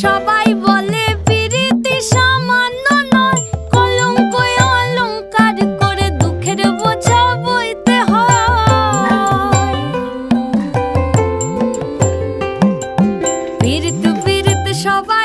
সবাই বলে পিরিতি সামান্য নয়, কলঙ্ক অলংকার করে দুঃখের বোঝা বইতে হয়। পিরিত পিরিত সবাই